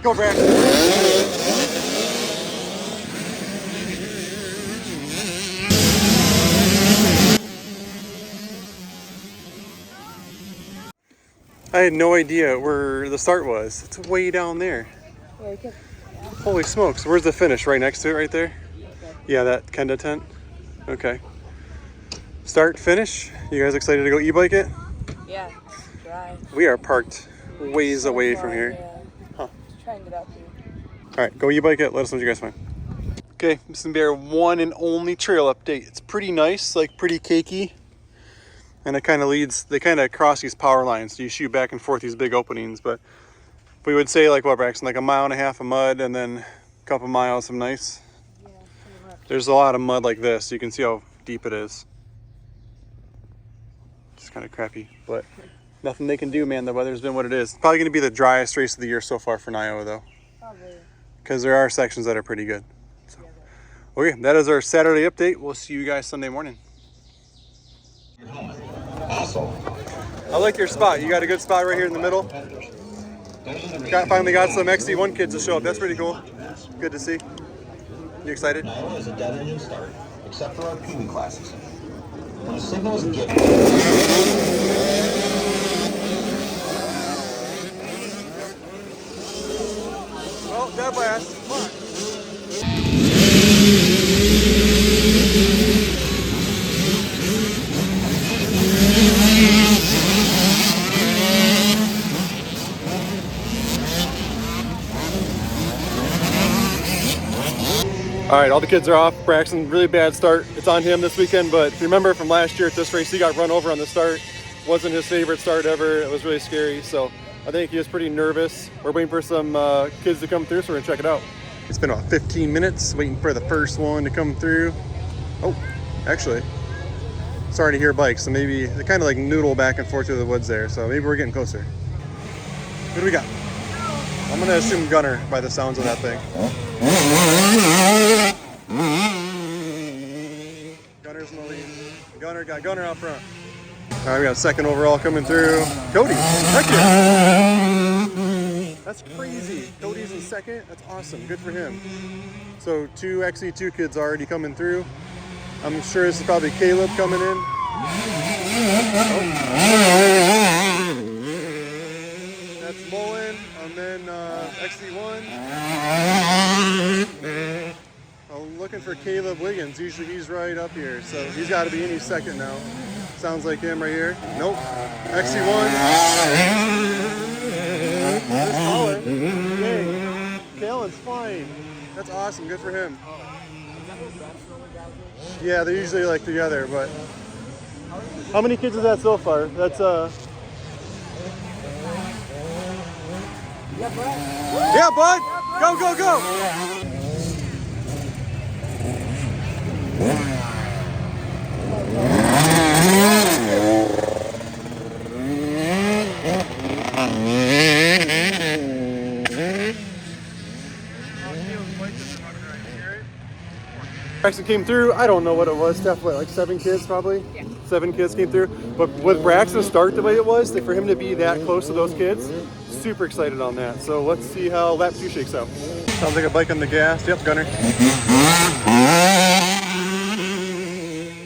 Go, Brad. I had no idea where the start was. It's way down there. Holy smokes. Where's the finish? Right next to it, right there? Yeah, that Kenda tent. Okay. Start, finish. You guys excited to go e-bike it? Yeah. Drive. We are parked ways away from here. Yeah. Huh. Just trying to get out here. All right, go e-bike it. Let us know what you guys find. Okay, this is gonna be our one and only trail update. It's pretty nice, like pretty cakey. And it kind of leads, they kind of cross these power lines. So you shoot back and forth these big openings. But we would say like what, Braxton, like 1.5 miles of mud and then a couple miles of nice. Yeah, pretty much. There's a lot of mud like this. So you can see how deep it is. It's kind of crappy, but nothing they can do, man. The weather's been what it is. Probably going to be the driest race of the year so far for NYOA though. Probably. Because there are sections that are pretty good. So. Okay, that is our Saturday update. We'll see you guys Sunday morning. Awesome. I like your spot. You got a good spot right here in the middle. Finally got some XD1 kids to show up. That's pretty cool. Good to see. You excited? NYOA is a dead engine start, except for our PB classes. When a signal is given. Oh, that blast. Come on. All right, all the kids are off. Braxton, really bad start. It's on him this weekend, but if you remember from last year at this race, he got run over on the start. Wasn't his favorite start ever. It was really scary, so I think he was pretty nervous. We're waiting for some kids to come through, so we're gonna check it out. It's been about 15 minutes waiting for the first one to come through. Oh, actually, starting to hear bikes, so maybe they kind of like noodle back and forth through the woods there, so maybe we're getting closer. What do we got? I'm gonna assume Gunner by the sounds of that thing. Gunner's in the lead. Gunner got Gunner out front. All right, we got second overall coming through. Cody, heck yeah. That's crazy. Cody's in second. That's awesome. Good for him. So 2 XE2 kids already coming through. I'm sure this is probably Caleb coming in. Oh. That's Mullen, and then XE1. I'm looking for Caleb Wiggins. Usually he's right up here, so he's got to be any second now. Sounds like him right here. Nope. XE1. This Colin. Dang. Kalen's flying. That's awesome. Good for him. Yeah, they're usually like together, but how many kids is that so far? That's yeah, bud. Go, go, go. Braxton came through. I don't know what it was, Steph, what, like 7 kids probably? Yeah. 7 kids came through. But with Braxton start the way it was, for him to be that close to those kids, super excited on that. So let's see how lap 2 shakes out. Sounds like a bike on the gas. Yep, Gunner.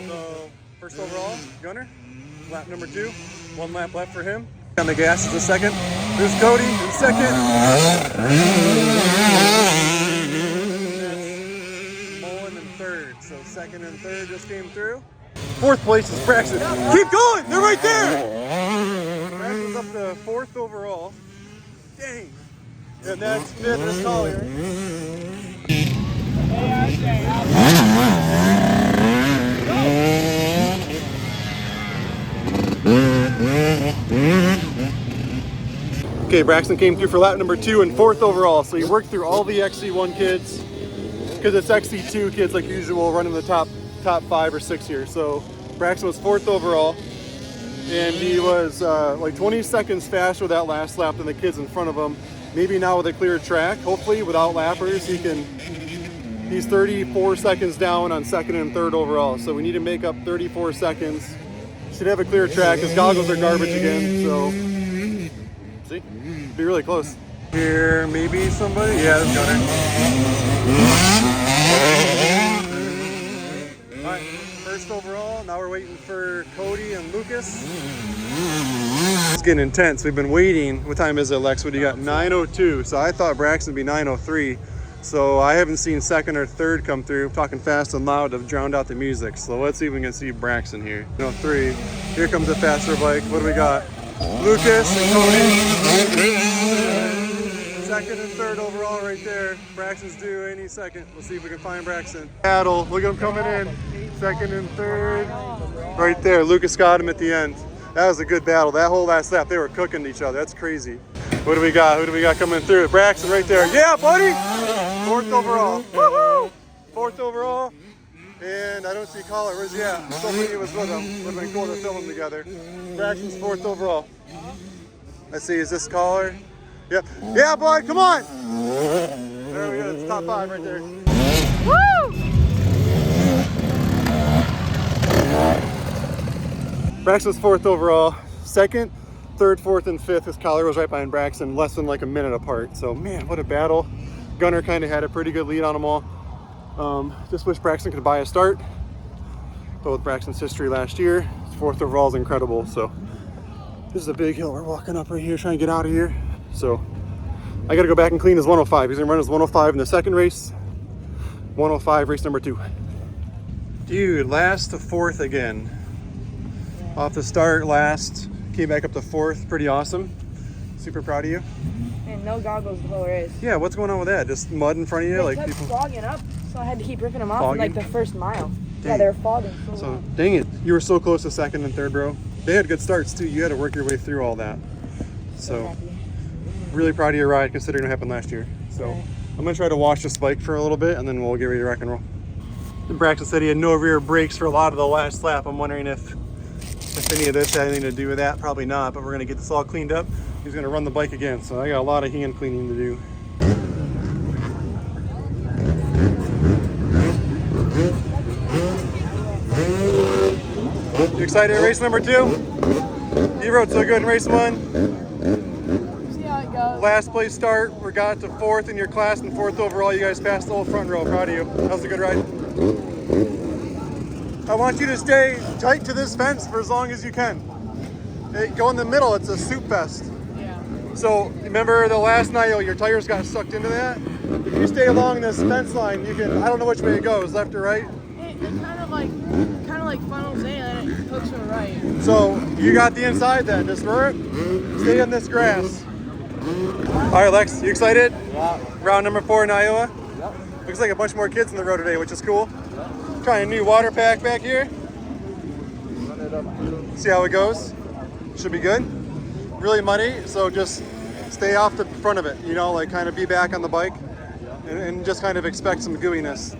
So first overall, Gunner. Lap number 2. 1 lap left for him. On the gas is the second. There's Cody in second. So second and third just came through. 4th place is Braxton. Keep going! They're right there! Braxton's up to 4th overall. Dang. And that's fifth is Collier. Okay, Braxton came through for lap number 2 and 4th overall. So he worked through all the XC1 kids because it's XC2 kids like usual running the top 5 or 6 here. So Braxton was 4th overall, and he was like 20 seconds faster with that last lap than the kids in front of him. Maybe now with a clear track, hopefully without lappers, he's 34 seconds down on 2nd and 3rd overall. So we need to make up 34 seconds. Should have a clear track. His goggles are garbage again, so see, be really close. Here, maybe somebody. Yeah, that's Gunner. All right, 1st overall. Now we're waiting for Cody and Lucas. It's getting intense. We've been waiting. What time is it, Lex? What do you got? 9:02. So I thought Braxton would be 9:03. So I haven't seen 2nd or 3rd come through. I'm talking fast and loud to drown out the music. So let's see if we can see Braxton here. 3. Here comes a faster bike. What do we got? Lucas and Cody. 2nd and 3rd overall right there. Braxton's due any second. We'll see if we can find Braxton. Battle. Look at him coming in. 2nd and 3rd. Right there. Lucas got him at the end. That was a good battle. That whole last lap, they were cooking each other. That's crazy. What do we got? Who do we got coming through? Braxton right there. Yeah, buddy! 4th overall. Woohoo! 4th overall. And I don't see Collar. Where's he at? So he was with him. Would have been cool to film them together. Braxton's 4th overall. Let's see, is this Collar? Yep. Yeah, boy, come on! There we go. It's top 5 right there. Woo! Braxton's 4th overall. 2nd, 3rd, 4th, and 5th. His Collar was right behind Braxton, less than like a minute apart. So, man, what a battle. Gunner kind of had a pretty good lead on them all. Just wish Braxton could buy a start. But with Braxton's history last year, his 4th overall is incredible. So, this is a big hill we're walking up right here, trying to get out of here. So, I got to go back and clean his 105. He's going to run his 105 in the 2nd race. 105, race number 2. Dude, last to 4th again. Off the start, last. Came back up to 4th. Pretty awesome. Super proud of you. And no goggles the whole race. Yeah, what's going on with that? Just mud in front of you? They like kept people fogging up, so I had to keep ripping them off Fogging? in like the first mile. Dang. Yeah, they were fogging. So, dang it. You were so close to 2nd and 3rd, bro. They had good starts, too. You had to work your way through all that. So, really proud of your ride, considering what happened last year. So, Okay. I'm going to try to wash this bike for a little bit, and then we'll get ready to rock and roll. And Braxton said he had no rear brakes for a lot of the last lap. I'm wondering if any of this had anything to do with that. Probably not, but we're going to get this all cleaned up. He's going to run the bike again, so I got a lot of hand cleaning to do. You excited at race number 2? You rode so good in race 1. See how it goes. Last place start. We got to 4th in your class and 4th overall. You guys passed the whole front row. Proud of you. That was a good ride. I want you to stay tight to this fence for as long as you can. Hey, go in the middle. It's a soup fest. Yeah. So remember the last NYOA, your tires got sucked into that? If you stay along this fence line, you can, I don't know which way it goes, left or right. It kind of like funnels in and it hooks to the right. So you got the inside then, just stay in this grass. All right, Lex, you excited? Yeah. Round number 4 in NYOA? Yep. Looks like a bunch more kids in the road today, which is cool. Trying a new water pack back here. Run it up too. See how it goes. Should be good. Really muddy, so just stay off the front of it, you know, like kind of be back on the bike and just kind of expect some gooiness.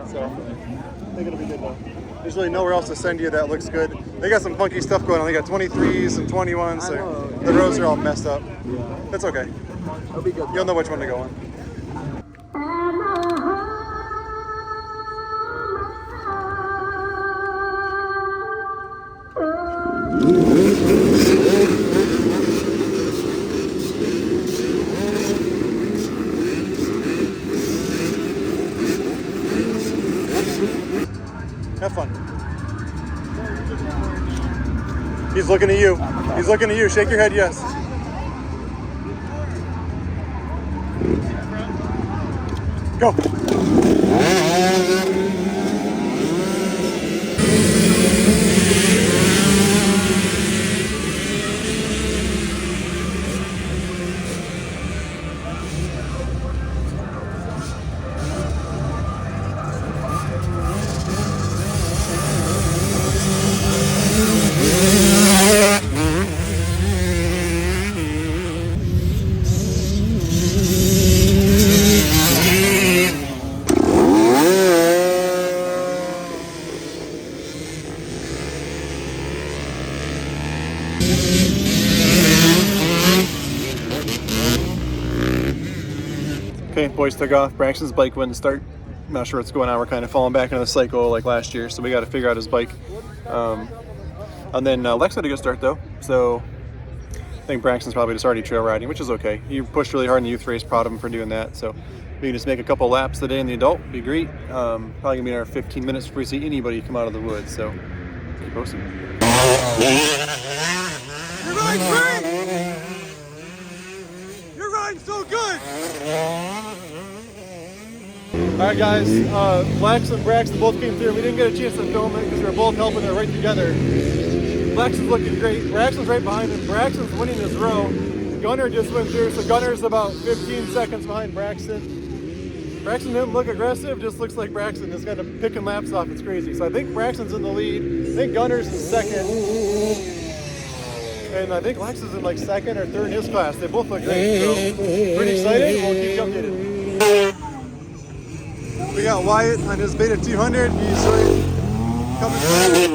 So I think it'll be good though. There's really nowhere else to send you that looks good. They got some funky stuff going on. They got 23s and 21s. So the roads are all messed up. That's okay. It'll be good. You'll know which one to go on. Have fun. He's looking at you. He's looking at you. Shake your head, yes. Go. Okay, boys took off. Braxton's bike wouldn't start. I'm not sure what's going on. We're kind of falling back into the cycle like last year, so we got to figure out his bike. And then Lex had a good start though, so I think Braxton's probably just already trail riding, which is okay. He pushed really hard in the youth race, proud of him for doing that. So we can just make a couple laps today in the adult, be great. Probably gonna be another 15 minutes before we see anybody come out of the woods. So keep posting. You're riding great! You're riding so good! All right, guys. Lex and Braxton both came through. We didn't get a chance to film it because we were both helping her right together. Lex is looking great. Braxton's right behind him. Braxton's winning his row. Gunner just went through, so Gunner's about 15 seconds behind Braxton. Braxton didn't look aggressive, just looks like Braxton is kind of picking laps off. It's crazy. So I think Braxton's in the lead. I think Gunner's in second. And I think Lex is in like second or third in his class. They both look great. So pretty excited. We'll keep you updated. We got Wyatt on his Beta 200. He's right coming through.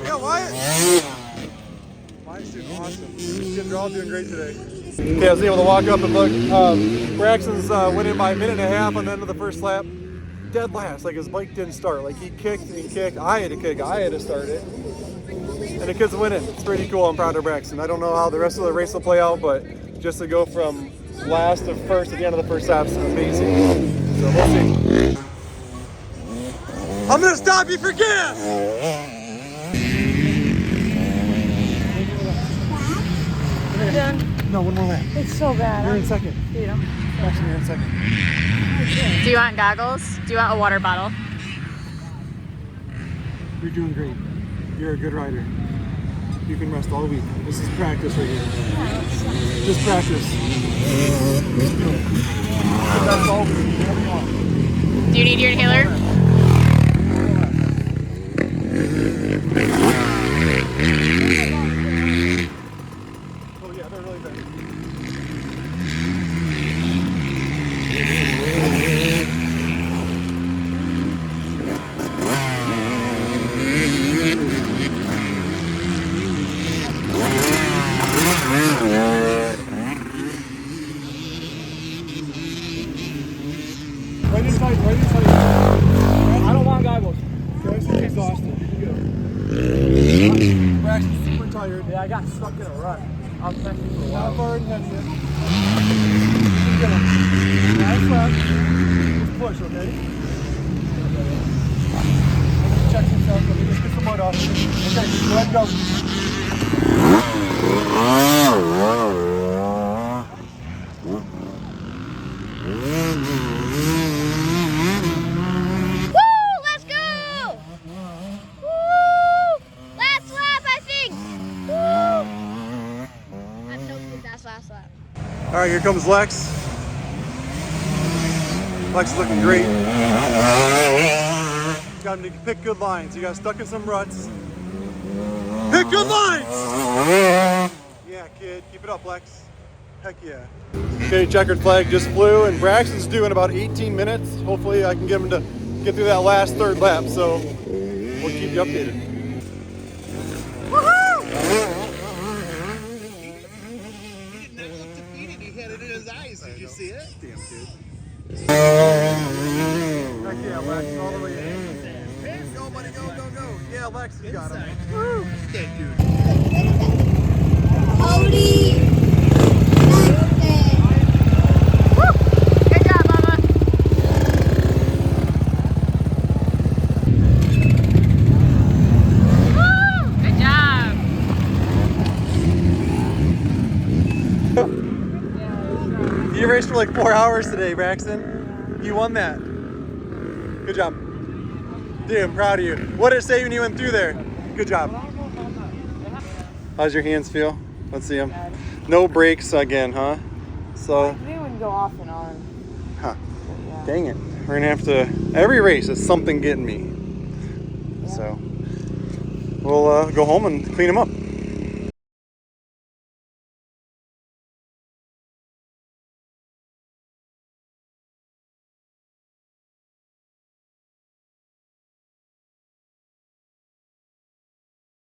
We got Wyatt. Wyatt's doing awesome. These kids are all doing great today. Okay, I was able to walk up and look. Braxton's winning by a minute and a half on the end of the first lap. Dead last. Like his bike didn't start. Like he kicked and he kicked. I had to kick. I had to start it. And the kid's winning. It's pretty cool. I'm proud of Braxton. I don't know how the rest of the race will play out, but just to go from last to first at the end of the first lap is amazing. So we'll see. I'm gonna stop you for gas! Done. No, one more lap. It's so bad. You're in second. You know. Braxton, you're in second. Do you want goggles? Do you want a water bottle? You're doing great. You're a good rider. You can rest all week. This is practice right here. Just practice. That's all. Do you need your inhaler? Oh yeah, they're really bad. Right inside, right inside. I don't want goggles. Braxton's exhausted. Braxton's super tired. Yeah, I got stuck in a rut. I was thinking for a while. Not far ahead of you. Get him. Nice left. Just push, okay? Check himself. Let me just get some mud off. Okay, go ahead and go. Let's go! Woo! Last lap, I think. Woo! I'm so good. That's last lap. All right, here comes Lex. Lex is looking great. Got him to pick good lines. He got stuck in some ruts. Pick good lines! Yeah, kid. Keep it up, Lex. Heck yeah. Okay, checkered flag just flew, and Braxton's due in about 18 minutes. Hopefully I can get him to get through that last third lap, so we'll keep you updated. He had it in his eyes. Did you see it? Damn kid. Heck yeah, Lex, all the way in. Go, buddy, go, go, go. Yeah, Lex, you got him. Woo! That dude. Good job, Mama. Woo! Good job. You raced for like 4 hours today, Braxton. You won that. Good job. Dude, I'm proud of you. What did it say when you went through there? Good job. How's your hands feel? Let's see them. No brakes again, huh? So, They wouldn't go off and on. huh. Yeah. Dang it. We're gonna have to, every race is something getting me. So, we'll go home and clean them up.